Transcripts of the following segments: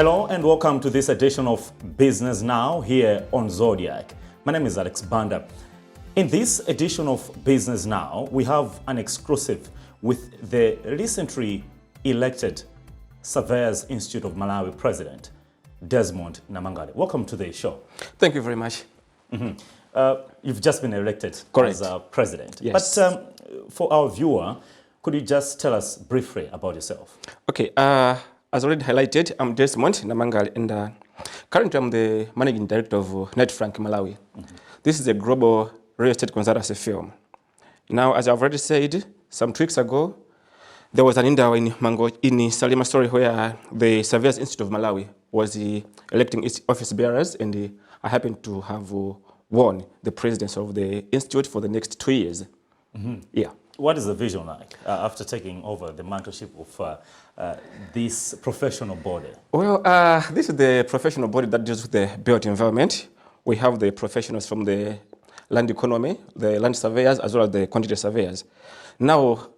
Hello and welcome to this edition of Business Now here on Zodiak. My name is Banda. In this edition of Business Now, we have an exclusive with the recently elected Surveyors Institute of Malawi President, Namonde. Welcome to the show. Thank you very much. You've just been elected Correct. as president. Yes. But for our viewer, could you just tell us briefly about yourself? Okay, as already highlighted, I'm Namonde, and currently I'm the Managing Director of Knight Frank Malawi. This is a global real estate consultancy firm. Now, as I've already said, some 2 weeks ago, there was an indoor in Salima story where the Surveyors Institute of Malawi was electing its office bearers, and I happened to have won the presidency of the institute for the next 2 years. Yeah. What is the vision like after taking over the mentorship of this professional body? Well, this is the professional body that deals with the built environment. We have the professionals from the land economy, the land surveyors, as well as the quantity surveyors. Now,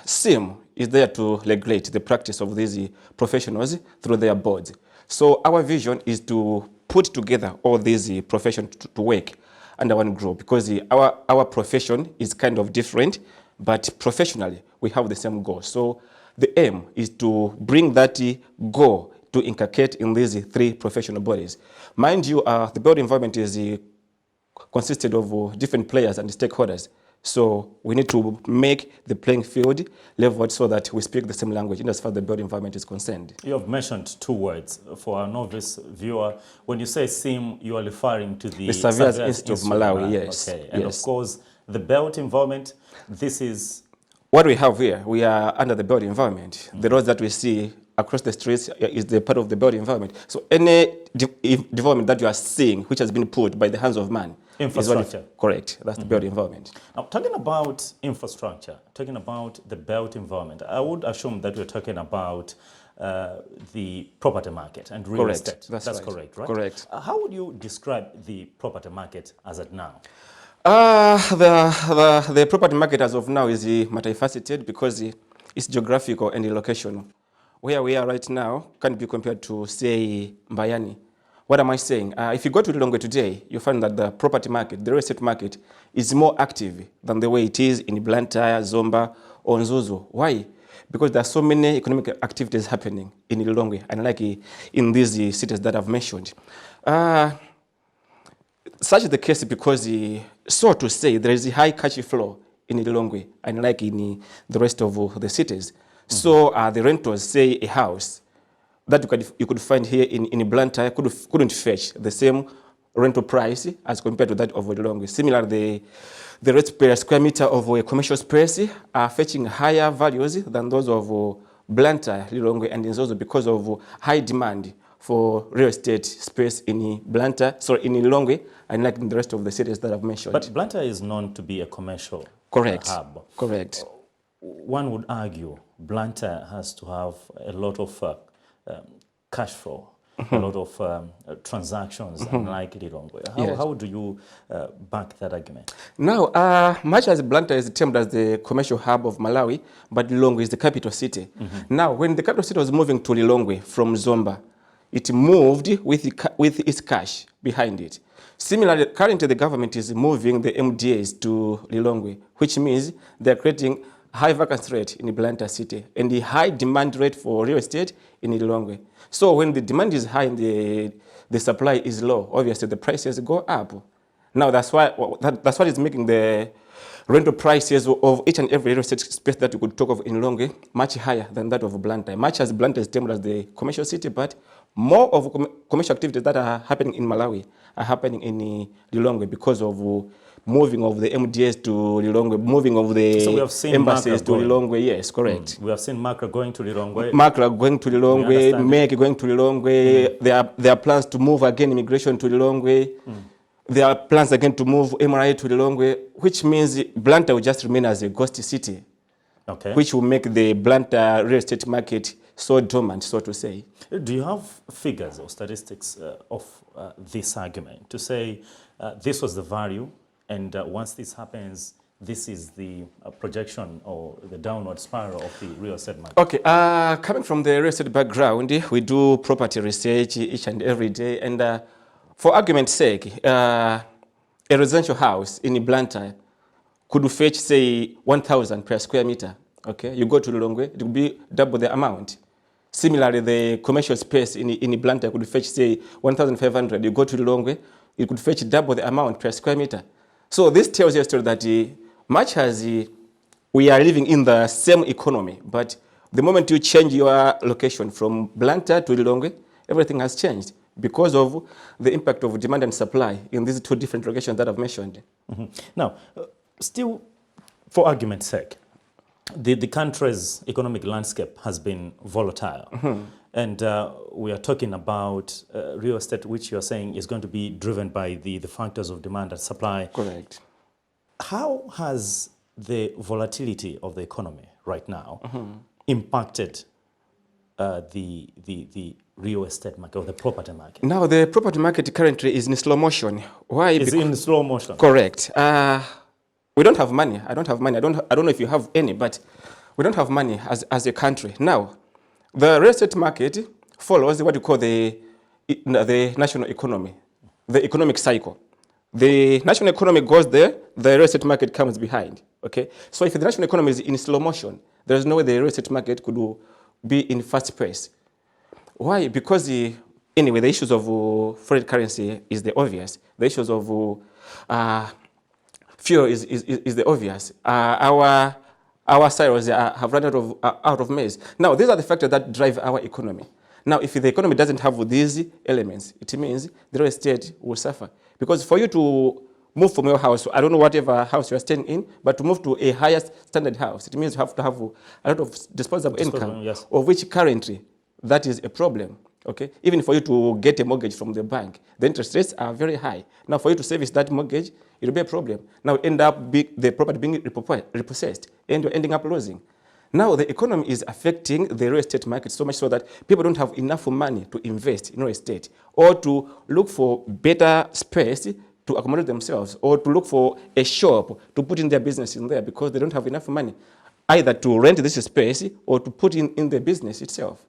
SIM is there to regulate the practice of these professionals through their boards. So our vision is to put together all these professions to work under one group, because our profession is kind of different, but professionally we have the same goal. So the aim is to bring that goal to inculcate in these 3 professional bodies. Mind you, the built environment is consisted of different players and stakeholders. So we need to make the playing field leveled so that we speak the same language in as far as the built environment is concerned. You have mentioned 2 words for our novice viewer. When you say SIM, you are referring to the Surveyors Institute of Malawi, yes. Okay. And yes. Of course, the built environment, this is... What we have here, we are under the built environment. The roads that we see across the streets is the part of the built environment. So any development that you are seeing, which has been put by the hands of man, infrastructure. Correct. That's the built environment. Now, talking about infrastructure, talking about the built environment, I would assume that we're talking about the property market and real estate. That's right. Correct, right? Correct. How would you describe the property market as of now? The property market as of now is multifaceted because it's geographical and locational. Where we are right now can be compared to, say, Mbayani. What am I saying? If you go to Lilongwe today, you find that the property market, the real estate market, is more active than the way it is in Blantyre, Zomba, or Nzuzu. Why? Because there are so many economic activities happening in Lilongwe, unlike in these cities that I've mentioned. Such is the case because, so to say, there is a high cash flow in Lilongwe, unlike in the rest of the cities. So the renters, say, a house that you could find here in Blantyre couldn't fetch the same rental price as compared to that of Lilongwe. Similarly, the rates per square meter of a commercial space are fetching higher values than those of Blantyre, Lilongwe, and Nzozo because of high demand for real estate space in Blantyre, in Lilongwe, and like in the rest of the cities that I've mentioned. But Blantyre is known to be a commercial hub. Correct. One would argue Blantyre has to have a lot of cash flow, a lot of transactions, unlike Lilongwe. How do you back that argument? Now, much as Blantyre is termed as the commercial hub of Malawi, but Lilongwe is the capital city. Now, when the capital city was moving to Lilongwe from Zomba, it moved with its cash behind it. Similarly, currently the government is moving the MDAs to Lilongwe, which means they're creating high vacancy rate in the Blantyre city and the high demand rate for real estate in Lilongwe. So when the demand is high and the supply is low, obviously the prices go up. Now that's what is making the rental prices of each and every real estate space that you could talk of in Lilongwe much higher than that of Blantyre. Much as Blantyre is termed as the commercial city, but more of commercial activities that are happening in Malawi are happening in Lilongwe because of moving of the MDS to Lilongwe, moving of the embassies to Lilongwe. Yes, correct. We have seen Makra going to Lilongwe. Makra going to Lilongwe, Meg going to Lilongwe. There are plans to move again immigration to Lilongwe. There are plans again to move MRI to Lilongwe, which means Blantyre will just remain as a ghost city, which will make the Blantyre real estate market so dormant, so to say. Do you have figures or statistics of this argument to say this was the value, and once this happens, this is the projection or the downward spiral of the real estate market? Okay, coming from the real estate background, we do property research each and every day. And for argument's sake, a residential house in Blantyre could fetch, say, 1,000 per square meter. Okay, you go to Lilongwe, it will be double the amount. Similarly, the commercial space in Blantyre could fetch, say, 1,500. You go to Lilongwe, it could fetch double the amount per square meter. So this tells you a story that much as we are living in the same economy, but the moment you change your location from Blantyre to Lilongwe, everything has changed because of the impact of demand and supply in these two different locations that I've mentioned. Mm-hmm. Now, still, for argument's sake, the country's economic landscape has been volatile. Mm-hmm. And we are talking about real estate, which you are saying is going to be driven by the factors of demand and supply. Correct. How has the volatility of the economy right now impacted the real estate market or the property market? Now, the property market currently is in slow motion. Why? Is it in slow motion? Correct. We don't have money. I don't have money. I don't know if you have any, but we don't have money as a country. Now, the real estate market follows what you call the national economy, the economic cycle. The national economy goes there, the real estate market comes behind. Okay, so if the national economy is in slow motion, there is no way the real estate market could be in fast pace. Why? Because anyway, the issues of foreign currency is the obvious. The issues of fuel is the obvious. Our silos have run out of maize. Now, these are the factors that drive our economy. Now, if the economy doesn't have these elements, it means the real estate will suffer. Because for you to move from your house, I don't know whatever house you are staying in, but to move to a higher standard house, it means you have to have a lot of disposable income, yes. of which currently that is a problem. Okay, even for you to get a mortgage from the bank, the interest rates are very high. Now, for you to service that mortgage, it will be a problem. Now, end up the property being repossessed, and you're ending up losing. Now, the economy is affecting the real estate market so much so that people don't have enough money to invest in real estate or to look for better space to accommodate themselves or to look for a shop to put in their business in there because they don't have enough money either to rent this space or to put in the business itself.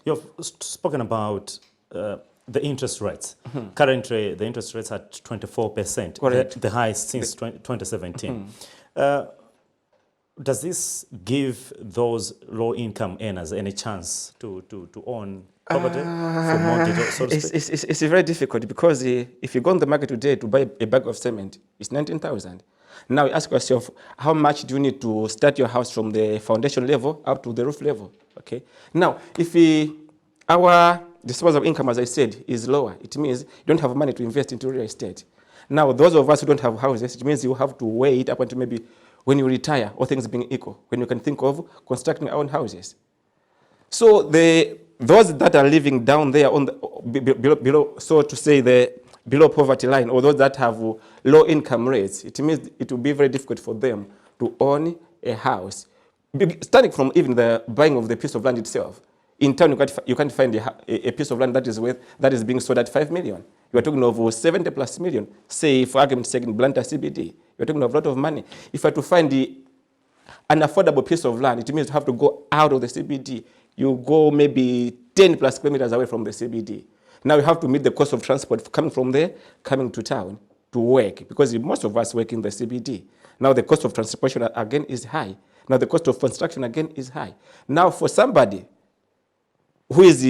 You've spoken about the interest rates. Currently, the interest rates are at 24%, Correct. the highest since 2017. Does this give those low-income earners any chance to own property for mortgage, so to speak? It's very difficult because if you go on the market today to buy a bag of cement, it's 19,000. Now you ask yourself, how much do you need to start your house from the foundation level up to the roof level? Okay. Now, if our disposable income, as I said, is lower, it means you don't have money to invest into real estate. Now, those of us who don't have houses, it means you have to wait up until maybe when you retire, all things being equal, when you can think of constructing our own houses. So those that are living down there on the below, so to say, the below poverty line, or those that have low income rates, it means it will be very difficult for them to own a house. Starting from even the buying of the piece of land itself. In town, you can't find a piece of land that is being sold at 5 million. You are talking of 70 plus million. Say, for argument's sake, in Blantyre CBD, you are talking of a lot of money. If you are to find an affordable piece of land, it means you have to go out of the CBD. You go maybe 10 plus kilometers away from the CBD. Now you have to meet the cost of transport coming from there, coming to town to work, because most of us work in the CBD. Now the cost of transportation again is high. Now the cost of construction again is high. Now for somebody who is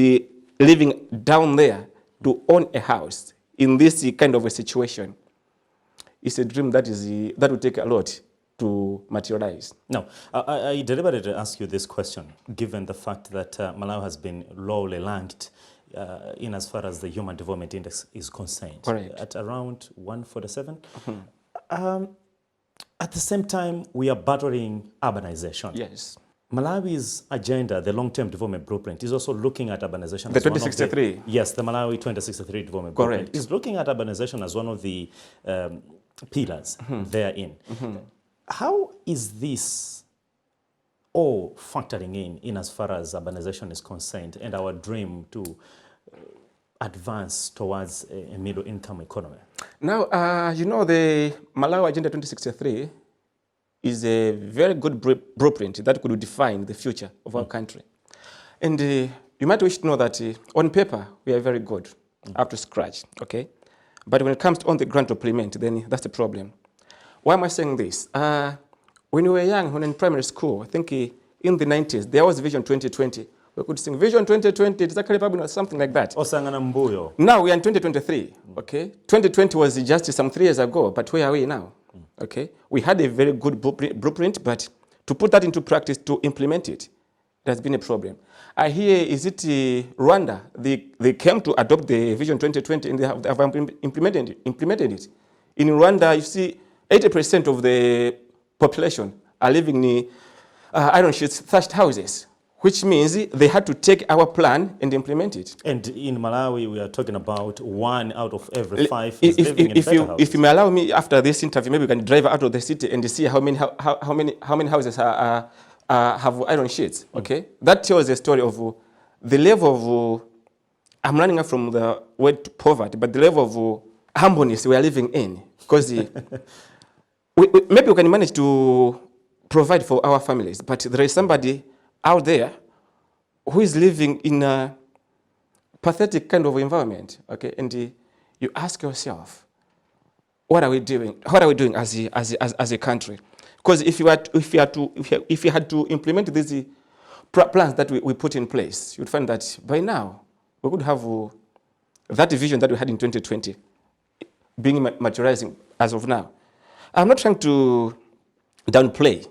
living down there to own a house in this kind of a situation, it's a dream that will take a lot to materialize. Now, I deliberately ask you this question, given the fact that Malawi has been lowly ranked in as far as the Human Development Index is concerned. Correct. At around 147. At the same time, we are battling urbanization. Yes. Malawi's agenda, the long-term development blueprint, is also looking at urbanization. The 2063. Yes, the Malawi 2063 development Correct. blueprint is looking at urbanization as one of the pillars therein. How is this all factoring in as far as urbanization is concerned and our dream to advance towards a middle-income economy? Now, the Malawi Agenda 2063 is a very good blueprint that could define the future of our country. And you might wish to know that on paper, we are very good, up to scratch, okay? But when it comes to on the ground to implement, then that's the problem. Why am I saying this? When we were young, when in primary school, I think in the 90s, there was Vision 2020. We could sing Vision 2020, it's actually probably something like that. Now we are in 2023, okay? 2020 was just some 3 years ago, but where are we now? Okay? We had a very good blueprint, but to put that into practice, to implement it, it has been a problem. I hear, is it Rwanda? They came to adopt the Vision 2020 and they have implemented it. In Rwanda, you see 80% of the population are living in iron sheets, thatched houses, which means they had to take our plan and implement it. And in Malawi, we are talking about 1 out of every 5 is living in better houses. If you may allow me, after this interview, maybe we can drive out of the city and see how many houses have iron sheets, okay? That tells the story of the level of, I'm running up from the word poverty, but the level of humbleness we are living in. Because maybe we can manage to provide for our families, but there is somebody out there who is living in a pathetic kind of environment, okay? And you ask yourself, what are we doing? What are we doing as a country? Because if you had to implement these plans that we put in place, you'd find that by now we could have that vision that we had in 2020 being materializing as of now. I'm not trying to downplay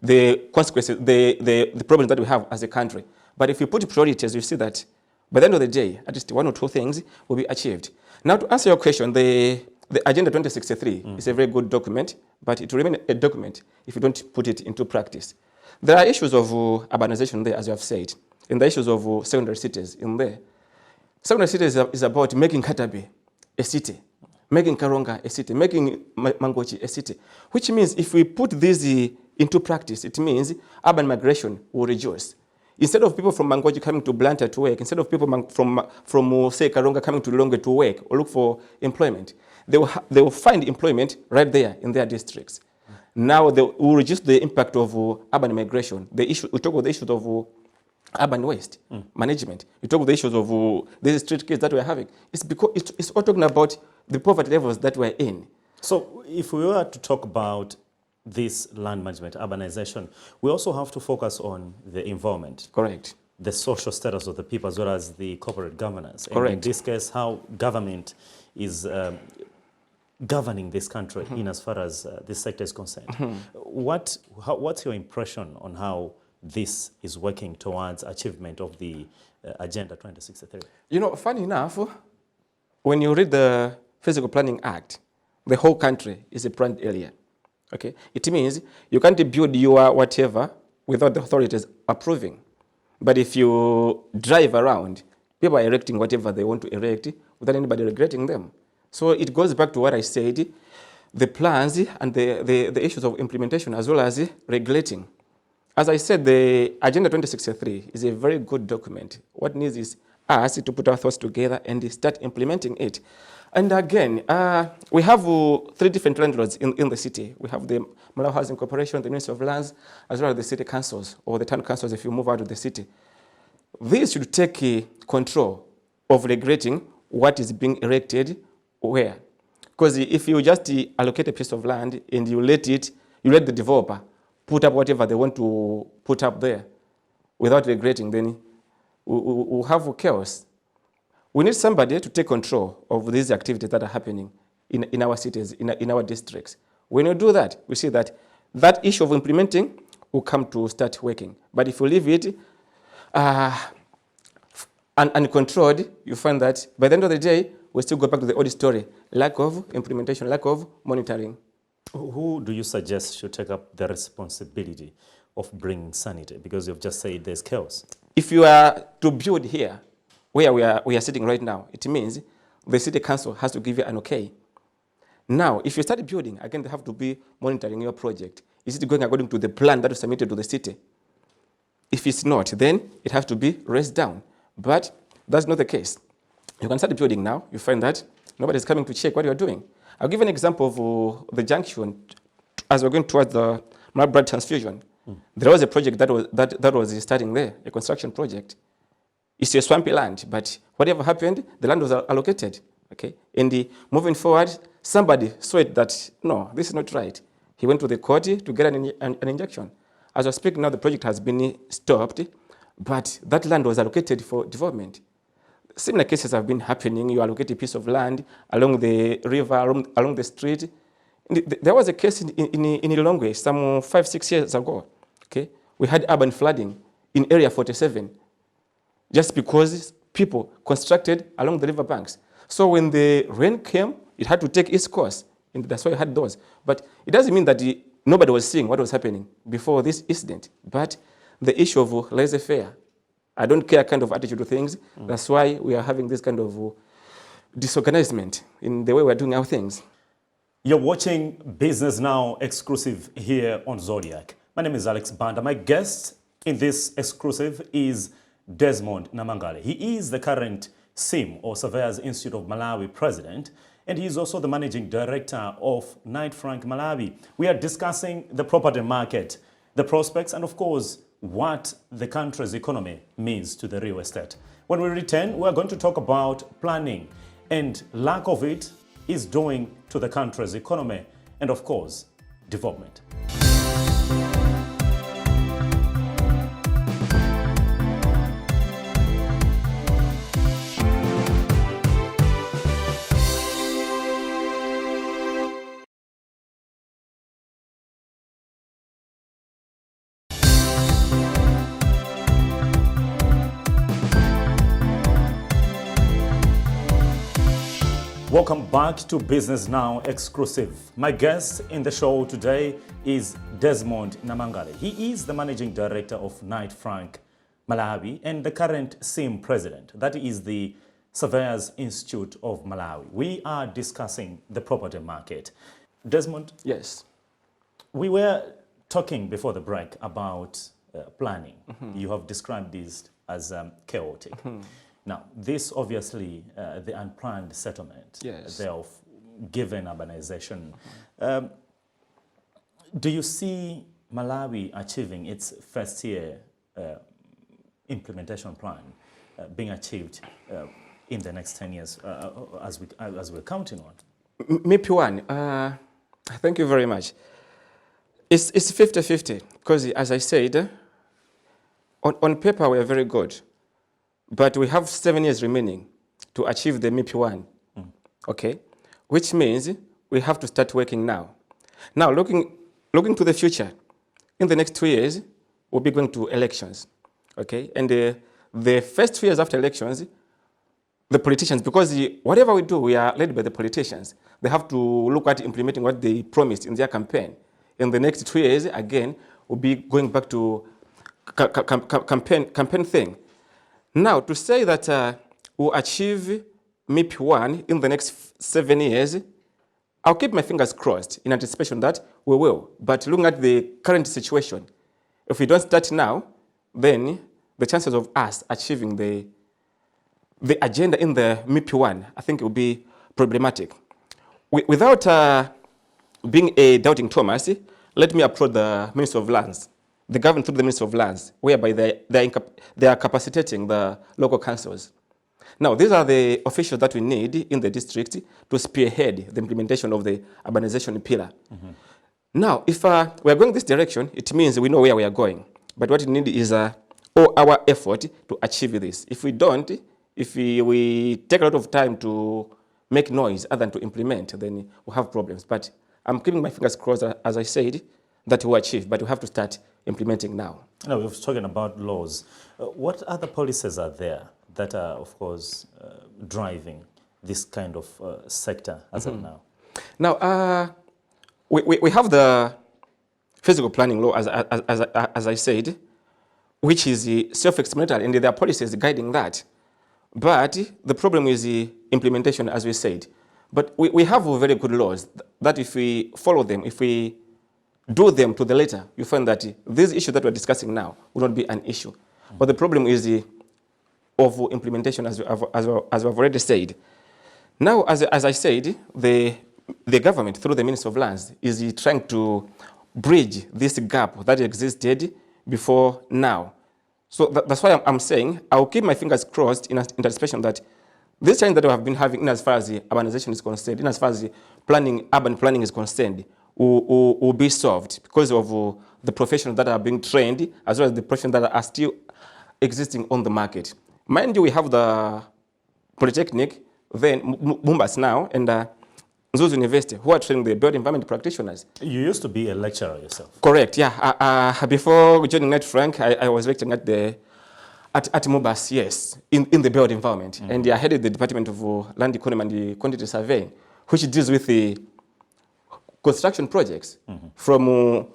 the consequences, the problems that we have as a country. But if you put priorities, you see that by the end of the day, at least 1 or 2 things will be achieved. Now, to answer your question, the Agenda 2063 is a very good document, but it will remain a document if you don't put it into practice. There are issues of urbanization there, as you have said, and the issues of secondary cities in there. Secondary cities is about making Katabe a city, making Karonga a city, making Mangochi a city, which means if we put these into practice, it means urban migration will reduce. Instead of people from Mangochi coming to Banda to work, instead of people from say, Karonga coming to Lilongwe to work or look for employment, they will find employment right there in their districts. Now they will reduce the impact of urban migration. We talk about the issues of urban waste management. We talk about the issues of these street kids that we're having. It's because it's all talking about the poverty levels that we're in. So if we were to talk about this land management, urbanization, we also have to focus on the environment. Correct. The social status of the people as well as the corporate governance. Correct. And in this case, how government is governing this country in as far as this sector is concerned. What's your impression on how this is working towards achievement of the Agenda 2063? You know, funny enough, when you read the Physical Planning Act, the whole country is a planned area. Okay? It means you can't build your whatever without the authorities approving. But if you drive around, people are erecting whatever they want to erect without anybody regretting them. So it goes back to what I said, the plans and the issues of implementation as well as regulating. As I said, the Agenda 2063 is a very good document. What needs is us to put our thoughts together and start implementing it. And again, we have 3 different landlords in the city. We have the Malawi Housing Corporation, the Ministry of Lands, as well as the city councils or the town councils if you move out of the city. These should take control of regulating what is being erected where. Because if you just allocate a piece of land and you let the developer put up whatever they want to put up there without regulating, then we'll have chaos. We need somebody to take control of these activities that are happening in our cities, in our districts. When you do that, we see that issue of implementing will come to start working. But if you leave it uncontrolled, you find that by the end of the day, we still go back to the old story, lack of implementation, lack of monitoring. Who do you suggest should take up the responsibility of bringing sanity? Because you've just said there's chaos. If you are to build here, where we are sitting right now, it means the city council has to give you an okay. Now, if you start building, again, they have to be monitoring your project. Is it going according to the plan that was submitted to the city? If it's not, then it has to be raised down. But that's not the case. You can start building now. You find that nobody's coming to check what you're doing. I'll give an example of the junction as we're going towards the blood transfusion. There was a project that was starting there, a construction project. It's a swampy land, but whatever happened, the land was allocated. Okay, and moving forward, somebody saw it that no, this is not right. He went to the court to get an injunction. As I speak now, the project has been stopped, but that land was allocated for development. Similar cases have been happening. You allocate a piece of land along the river, along the street. There was a case in Lilongwe some 5-6 years ago. Okay, we had urban flooding in Area 47, just because people constructed along the river banks. So when the rain came, it had to take its course, and that's why you had those. But it doesn't mean that nobody was seeing what was happening before this incident. But the issue of laissez-faire, I don't care kind of attitude to things. That's why we are having this kind of disorganizement in the way we're doing our things. You're watching Business Now exclusive here on Zodiac. My name is Alex Banda. My guest in this exclusive is Desmond Namangale. He is the current SIM, or Surveyors Institute of Malawi president, and he is also the managing director of Knight Frank Malawi. We are discussing the property market, the prospects, and of course, what the country's economy means to the real estate. When we return, we are going to talk about planning and lack of it is doing to the country's economy and of course, development. Welcome back to Business Now exclusive. My guest in the show today is Desmond Namangale. He is the managing director of Knight Frank Malawi and the current SIM president. That is the Surveyors Institute of Malawi. We are discussing the property market. Desmond? Yes. We were talking before the break about planning. You have described this as chaotic. Now, this obviously, the unplanned settlement, yes, thereof given urbanization. Do you see Malawi achieving its first year implementation plan being achieved in the next 10 years as we're counting on? MIP1, thank you very much. It's 50-50 because as I said, on paper we are very good. But we have 7 years remaining to achieve the MIP1, okay? Which means we have to start working now. Now, looking to the future, in the next 2 years, we'll be going to elections, okay? And the first 2 years after elections, the politicians, because whatever we do, we are led by the politicians. They have to look at implementing what they promised in their campaign. In the next 2 years, again, we'll be going back to campaign thing. Now, to say that we'll achieve MIP1 in the next 7 years, I'll keep my fingers crossed in anticipation that we will. But looking at the current situation, if we don't start now, then the chances of us achieving the agenda in the MIP1, I think it will be problematic. Without being a doubting Thomas, let me approach the Minister of Lands. The government through the Minister of Lands, whereby they are capacitating the local councils. Now, these are the officials that we need in the district to spearhead the implementation of the urbanization pillar. Now, if we are going this direction, it means we know where we are going. But what we need is all our effort to achieve this. If we don't, if we take a lot of time to make noise other than to implement, then we'll have problems. But I'm keeping my fingers crossed, as I said, that we'll achieve, but we have to start implementing now. Now, we've spoken about laws. What other policies are there that are, of course, driving this kind of sector as of now? Now, we have the physical planning law, as I said, which is self-explanatory, and there are policies guiding that. But the problem is the implementation, as we said. But we have very good laws that if we follow them, if we do them to the letter, you find that this issue that we're discussing now will not be an issue. But the problem is of implementation, as we've already said. Now, as I said, the government, through the Minister of Lands, is trying to bridge this gap that existed before now. So that's why I'm saying I'll keep my fingers crossed in anticipation that this challenge that we have been having in as far as the urbanization is concerned, in as far as the urban planning is concerned, will be solved because of the professionals that are being trained, as well as the professionals that are still existing on the market. Mind you, we have the Polytechnic, then Kulumbasi now, and Zuzu University, who are training the built environment practitioners. You used to be a lecturer yourself. Correct, yeah. Before joining Net Frank, I was lecturing at Kulumbasi, yes, in the built environment. And I headed the Department of Land Economy and the Quantity Surveying, which deals with the construction projects from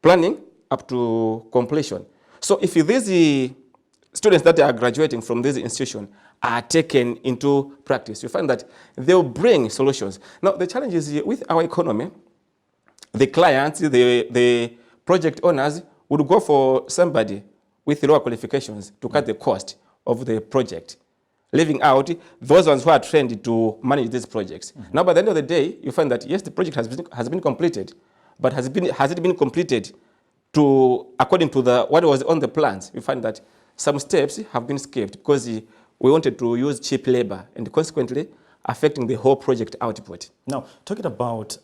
planning up to completion. So if these students that are graduating from this institution are taken into practice, you find that they'll bring solutions. Now, the challenge is with our economy, the clients, the project owners would go for somebody with lower qualifications to cut the cost of the project, leaving out those ones who are trained to manage these projects. Now, by the end of the day, you find that, yes, the project has been completed, but has it been completed according to what was on the plans? You find that some steps have been skipped because we wanted to use cheap labor and consequently affecting the whole project output. Now, talking about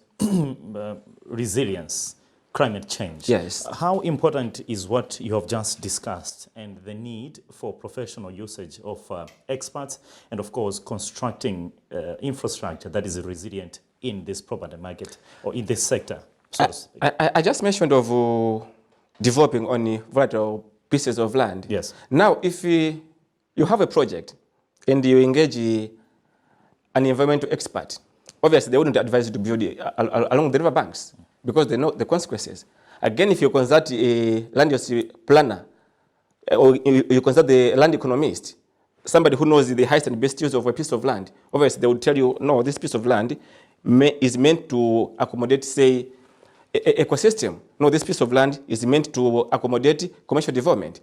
resilience, climate change. Yes. How important is what you have just discussed and the need for professional usage of experts and, of course, constructing infrastructure that is resilient in this property market or in this sector, so to speak? I just mentioned of developing on volatile pieces of land. Yes. Now, if you have a project and you engage an environmental expert, obviously they wouldn't advise you to build along the river banks because they know the consequences. Again, if you consult a land use planner or you consult the land economist, somebody who knows the highest and best use of a piece of land, obviously they would tell you, no, this piece of land is meant to accommodate, say, ecosystem. No, this piece of land is meant to accommodate commercial development.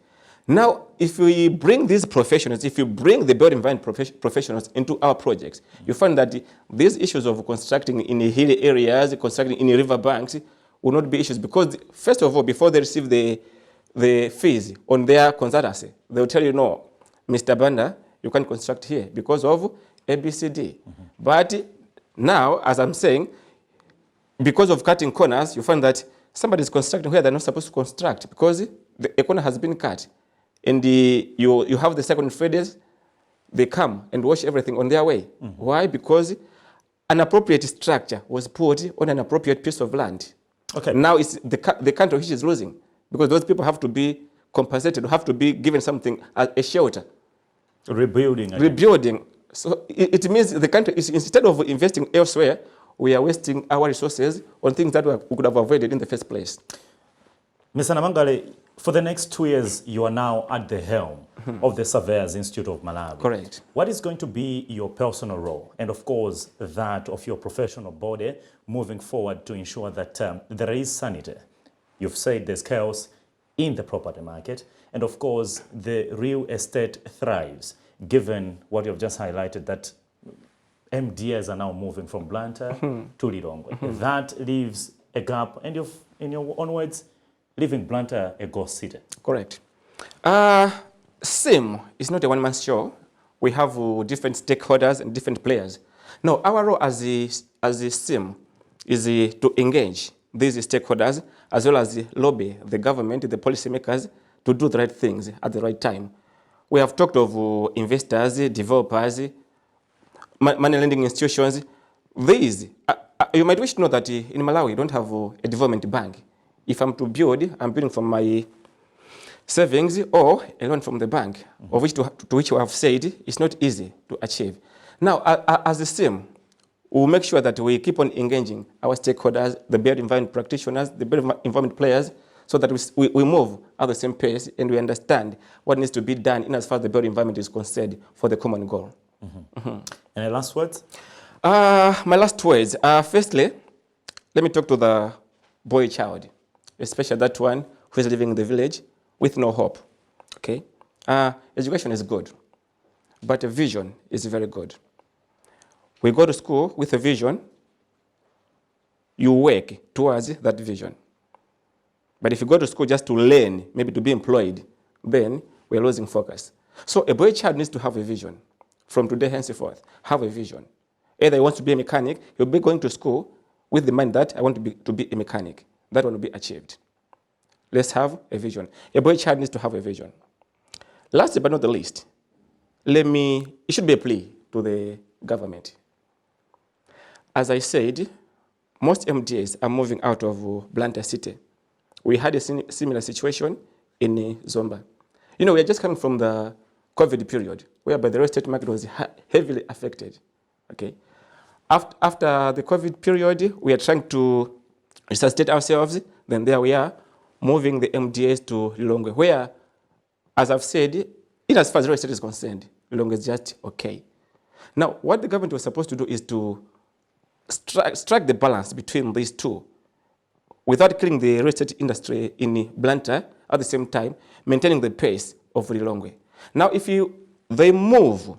Now, if we bring these professionals, if you bring the built environment professionals into our projects, you find that these issues of constructing in hilly areas, constructing in river banks will not be issues because, first of all, before they receive the fees on their consultancy, they will tell you, no, Mr. Banda, you can't construct here because of ABCD. But now, as I'm saying, because of cutting corners, you find that somebody is constructing where they're not supposed to construct because the corner has been cut. And you have the second traders, they come and wash everything on their way. Why? Because an appropriate structure was put on an appropriate piece of land. Okay. Now it's the country which is losing because those people have to be compensated, have to be given something as a shelter. Rebuilding. Rebuilding. So it means the country is, instead of investing elsewhere, we are wasting our resources on things that we could have avoided in the first place. Mr. Namangale, for the next 2 years, you are now at the helm of the Surveyors Institute of Malawi. Correct. What is going to be your personal role and, of course, that of your professional body moving forward to ensure that there is sanity? You've said there's chaos in the property market and, of course, the real estate thrives, given what you've just highlighted, that MDAs are now moving from Blantyre to Lilongwe. That leaves a gap, and in your own words, leaving Blantyre a ghost city. Correct. SIM is not a one-man show. We have different stakeholders and different players. Now, our role as a SIM is to engage these stakeholders as well as lobby the government, the policymakers, to do the right things at the right time. We have talked of investors, developers, money lending institutions. These, you might wish to know that in Malawi, we don't have a development bank. If I'm to build, I'm building from my savings or a loan from the bank, of which to which we have said it's not easy to achieve. Now, as a SIM, we'll make sure that we keep on engaging our stakeholders, the built environment practitioners, the built environment players, so that we move at the same pace and we understand what needs to be done in as far as the built environment is concerned for the common goal. Any last words? My last words. Firstly, let me talk to the boy child, especially that one who is living in the village with no hope. Okay? Education is good, but a vision is very good. We go to school with a vision, you work towards that vision. But if you go to school just to learn, maybe to be employed, then we're losing focus. So a boy child needs to have a vision. From today henceforth, have a vision. Either he wants to be a mechanic, he'll be going to school with the mind that I want to be a mechanic. That one will be achieved. Let's have a vision. A boy child needs to have a vision. Last but not the least, it should be a plea to the government. As I said, most MDAs are moving out of Banda city. We had a similar situation in Zomba. You know, we are just coming from the COVID period, whereby the real estate market was heavily affected. Okay. After the COVID period, we are trying to resuscitate ourselves. Then there we are, moving the MDAs to Lilongwe, where, as I've said, in as far as real estate is concerned, Lilongwe is just okay. Now, what the government was supposed to do is to strike the balance between these two, without killing the real estate industry in Blantyre, at the same time maintaining the pace of Lilongwe. Now, if they move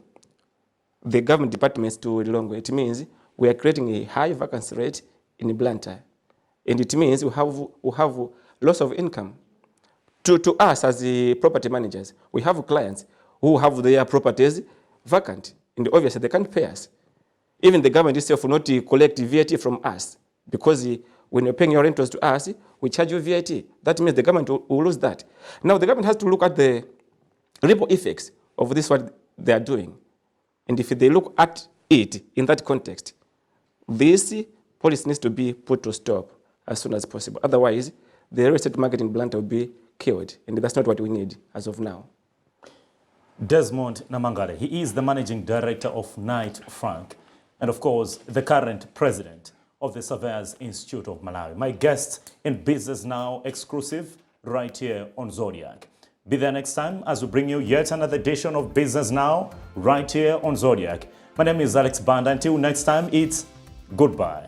the government departments to Lilongwe, it means we are creating a high vacancy rate in Blantyre, and it means we have loss of income. To us as the property managers, we have clients who have their properties vacant, and obviously they can't pay us. Even the government itself will not collect VAT from us, because when you're paying your rentals to us, we charge you VAT. That means the government will lose that. Now, the government has to look at the ripple effects of this, what they are doing. And if they look at it in that context, this policy needs to be put to stop as soon as possible. Otherwise, the real estate market in Blantyre will be killed, and that's not what we need as of now. Desmond Namangale, he is the managing director of Knight Frank, and of course, the current president of the Surveyors Institute of Malawi. My guest in Business Now exclusive right here on Zodiac. Be there next time as we bring you yet another edition of Business Now right here on Zodiac. My name is Alex Banda. Until next time, it's goodbye.